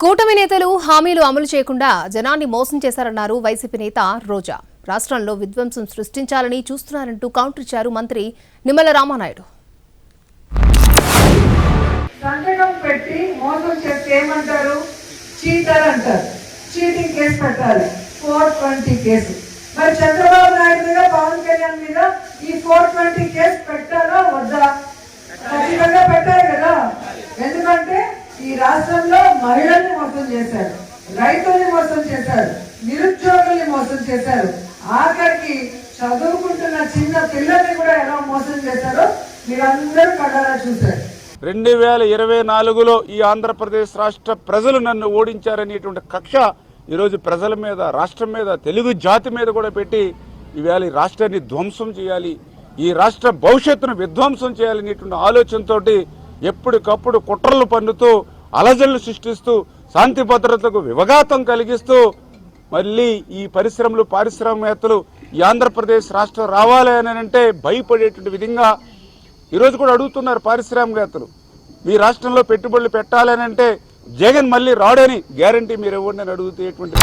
కూటమి నేతలు హామీలు అమలు చేయకుండా జనాన్ని మోసం చేశారన్నారు వైసీపీ నేత రోజా. రాష్ట్రంలో విధ్వంసం సృష్టించాలని చూస్తున్నారంటూ కౌంటర్ ఇచ్చారు మంత్రి నిమ్మల రామానాయుడు. సంతకం పెట్టి మోసం చేస్తే ఏమంటారు? చీటర్ అంటారు. చీటింగ్ కేసు పెట్టాలి, 420 కేసు. మరి చంద్రబాబు నాయుడు మీద, పవన్ కళ్యాణ్ మీద ఈ 420 కేసు పెట్టాలా వద్దా? ఖచ్చితంగా పెట్టాలి కదా. ఎందుకంటే ఈ రాష్ట్రంలో మహిళల్ని మోసం చేశారు, రైతుల్ని మోసం చేశారు, నిరుద్యోగుల్ని మోసం చేశారు, ఆఖరికి చదువుకుంటున్న చిన్న పిల్లల్ని కూడా ఎలా మోసం చేశారో మీరందరూ కళ్ళారా చూశారు. 2024లో ఈ ఆంధ్రప్రదేశ్ రాష్ట్ర ప్రజలు నన్ను ఓడించారనేటువంటి కక్ష ఈరోజు ప్రజల మీద, రాష్ట్రం మీద, తెలుగు జాతి మీద కూడా పెట్టి ఈవేళ ఈ రాష్ట్రాన్ని ధ్వంసం చేయాలి, ఈ రాష్ట్ర భవిష్యత్తును విధ్వంసం చేయాలనేటువంటి ఆలోచనతో ఎప్పటికప్పుడు కుట్రలు పన్నుతూ, అలజడులు సృష్టిస్తూ, శాంతి భద్రతలకు వివఘాతం కలిగిస్తూ మళ్ళీ ఈ పరిశ్రమలు, పారిశ్రామికవేత్తలు ఈ ఆంధ్రప్రదేశ్ రాష్ట్రం రావాలి అని అంటే భయపడేటువంటి విధంగా ఈరోజు కూడా అడుగుతున్నారు పారిశ్రామికవేత్తలు. మీ రాష్ట్రంలో పెట్టుబడులు పెట్టాలని అంటే జగన్ మళ్ళీ రాడని గ్యారంటీ మీరు ఇవ్వండి అని అడుగుతేటువంటి